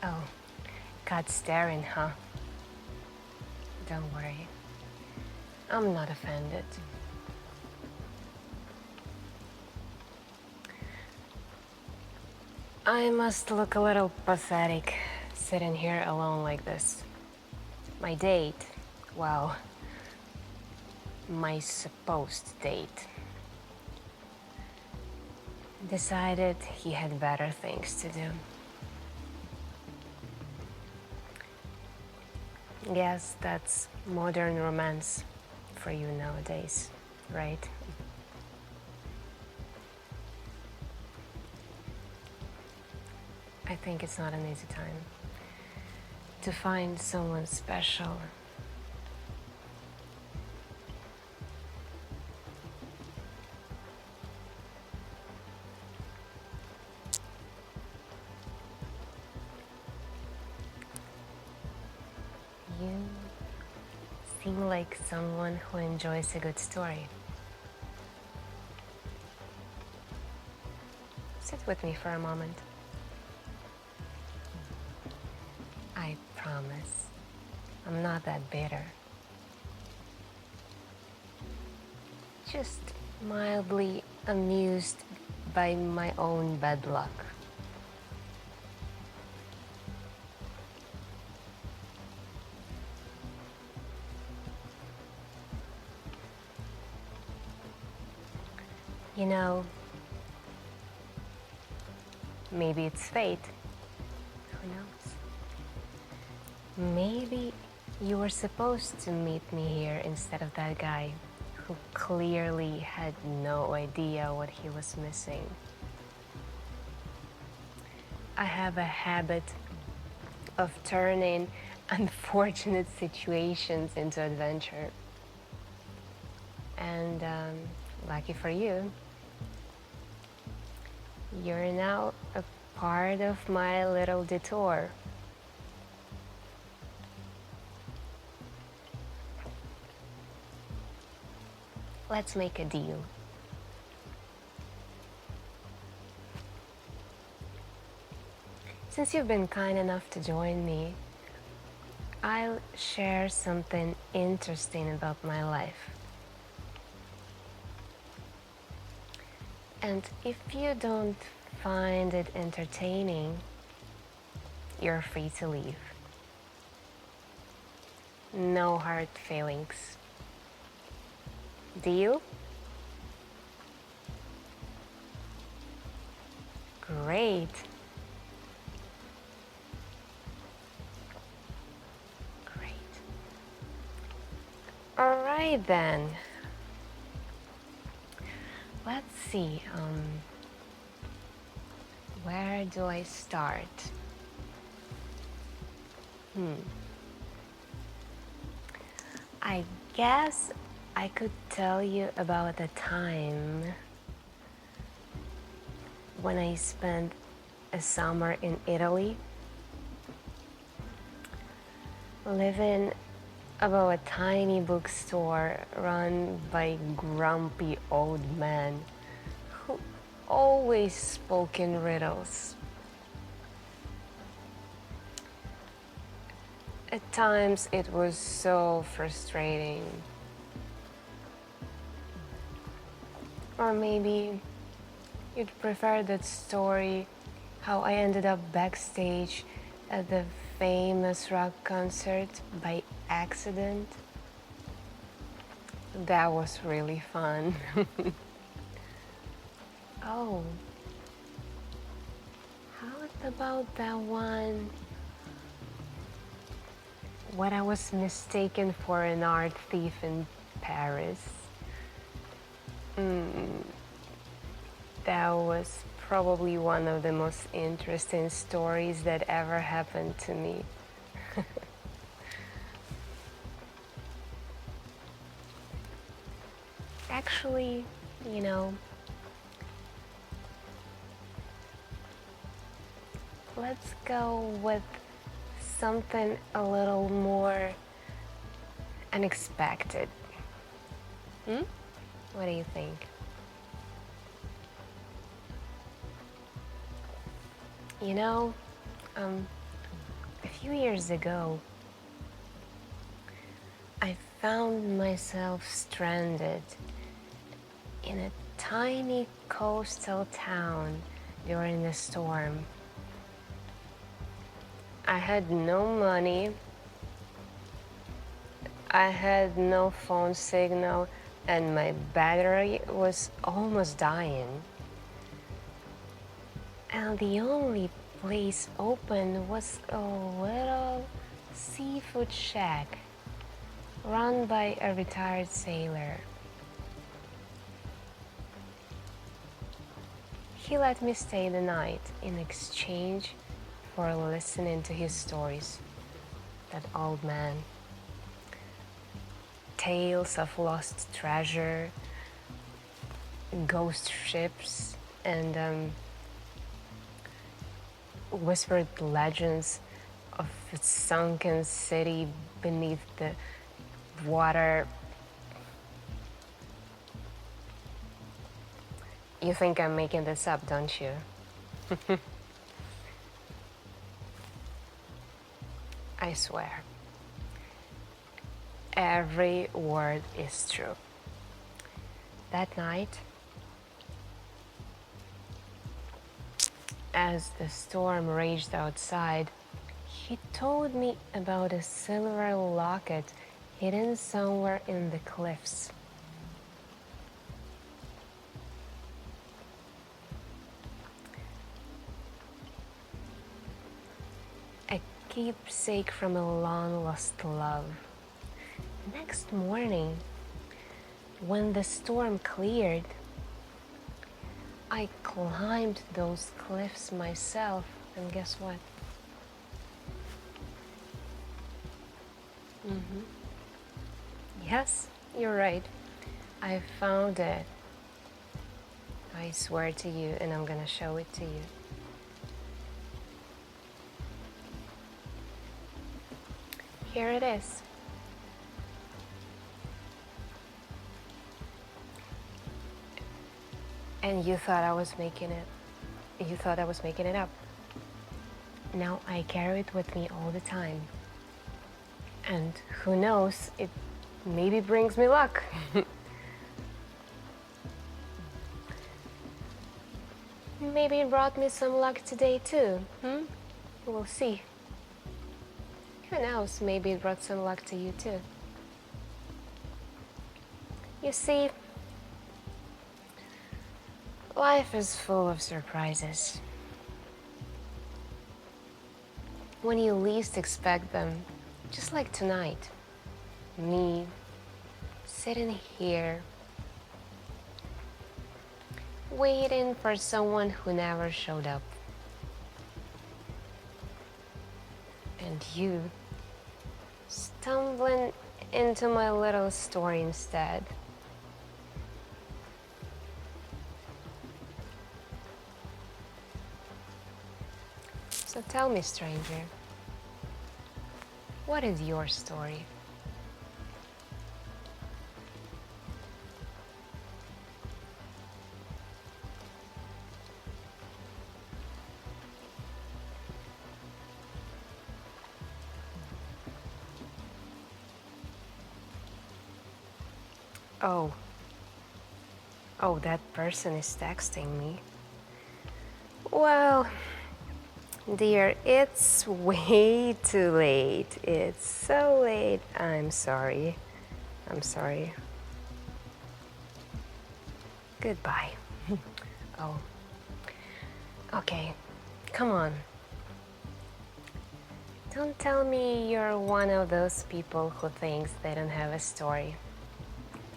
Oh, caught staring, huh? Don't worry. I'm not offended. I must look a little pathetic sitting here alone like this. My date, well, my supposed date, decided he had better things to do. Guess that's modern romance for you nowadays, right? I think it's not an easy time to find someone special. You seem like someone who enjoys a good story. Sit with me for a moment. I promise, I'm not that bitter. Just mildly amused by my own bad luck. You know, maybe it's fate. Who knows? Maybe you were supposed to meet me here instead of that guy who clearly had no idea what he was missing. I have a habit of turning unfortunate situations into adventure. And lucky for you, you're now a part of my little detour. Let's make a deal. Since you've been kind enough to join me, I'll share something interesting about my life. And if you don't find it entertaining, you're free to leave. No hard feelings. Deal? Great. Great. All right then. Let's see. Where do I start? I guess I could tell you about a time when I spent a summer in Italy, living above a tiny bookstore run by a grumpy old man who always spoke in riddles. At times it was so frustrating. Or maybe you'd prefer that story, how I ended up backstage at the famous rock concert by accident. That was really fun. Oh, how about that one? When I was mistaken for an art thief in Paris. That was probably one of the most interesting stories that ever happened to me. Actually, you know, let's go with something a little more unexpected. What do you think? You know, few years ago, I found myself stranded in a tiny coastal town during a storm. I had no money, I had no phone signal, and my battery was almost dying. And the only place open was a little seafood shack run by a retired sailor. He let me stay the night in exchange for listening to his stories. That old man. Tales of lost treasure, ghost ships, and whispered legends of a sunken city beneath the water. You think I'm making this up, don't you? I swear. Every word is true. That night, as the storm raged outside, he told me about a silver locket hidden somewhere in the cliffs. A keepsake from a long-lost love. Next morning, when the storm cleared, I climbed those cliffs myself, and guess what? Yes, you're right. I found it. I swear to you, and I'm gonna show it to you. Here it is. And you thought I was making it. You thought I was making it up. Now I carry it with me all the time. And who knows, it maybe brings me luck. Maybe it brought me some luck today too. We'll see. Who knows, maybe it brought some luck to you too. You see, life is full of surprises. When you least expect them, just like tonight, me sitting here, waiting for someone who never showed up. And you stumbling into my little story instead. So tell me, stranger, what is your story? Oh, that person is texting me. Well, dear, it's way too late. It's so late. I'm sorry. Goodbye. Oh, okay. Come on. Don't tell me you're one of those people who thinks they don't have a story.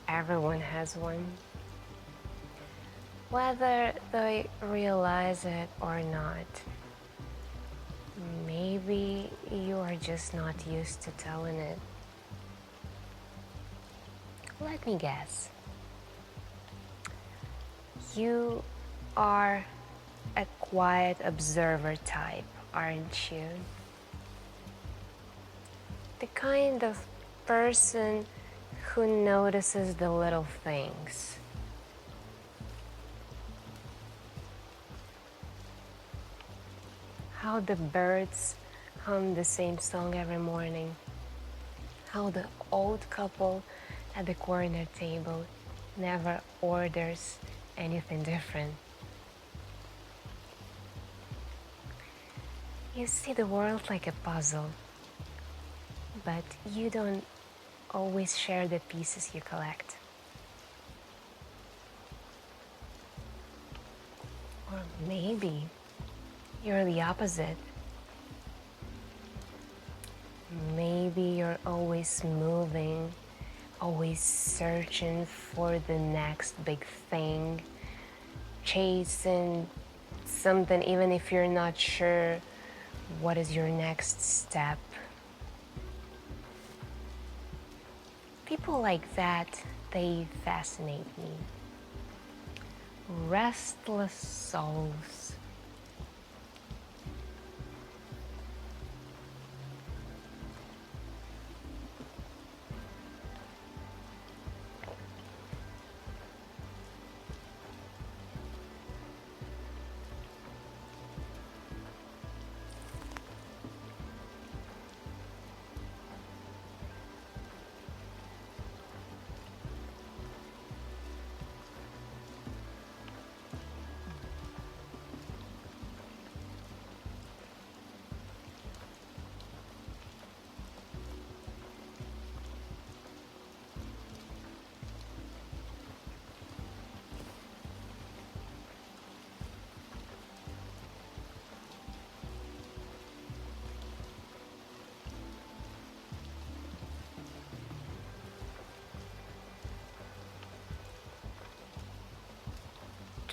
Everyone has one. Whether they realize it or not. Maybe you are just not used to telling it. Let me guess. You are a quiet observer type, aren't you? The kind of person who notices the little things. How the birds hum the same song every morning. How the old couple at the corner table never orders anything different. You see the world like a puzzle, but you don't always share the pieces you collect. Or maybe you're the opposite. Maybe you're always moving, always searching for the next big thing, chasing something even if you're not sure what is your next step. People like that, they fascinate me. Restless souls.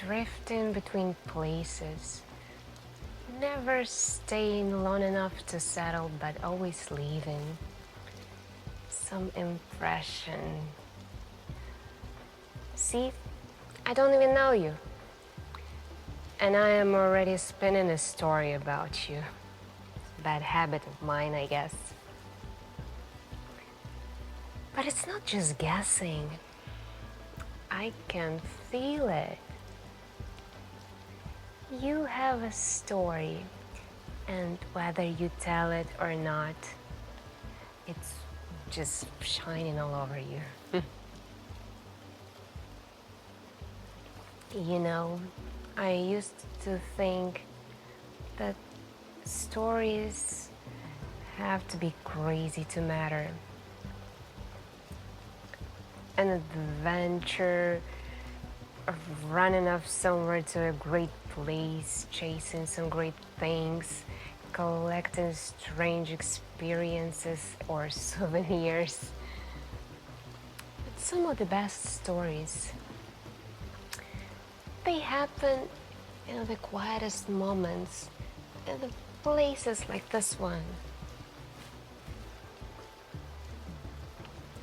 Drifting between places, never staying long enough to settle, but always leaving some impression. See, I don't even know you, and I am already spinning a story about you. Bad habit of mine, I guess. But it's not just guessing. I can feel it. You have a story, and whether you tell it or not, it's just shining all over you. You know, I used to think that stories have to be crazy to matter. An adventure, of running off somewhere to a great place, chasing some great things, collecting strange experiences or souvenirs. But some of the best stories, they happen in the quietest moments, in the places like this one.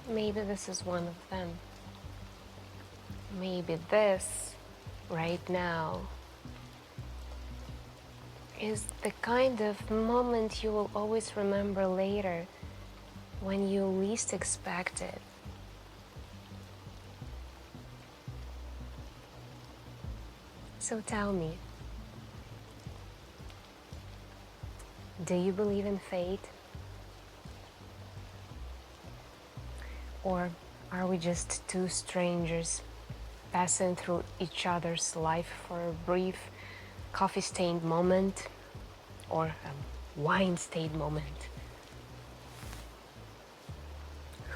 Maybe this is one of them. Maybe this, right now, is the kind of moment you will always remember later when you least expect it. So tell me, do you believe in fate? Or are we just two strangers passing through each other's life for a brief coffee-stained moment or a wine-stained moment?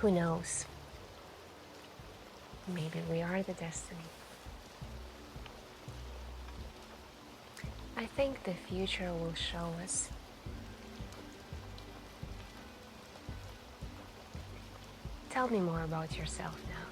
Who knows? Maybe we are the destiny. I think the future will show us. Tell me more about yourself now.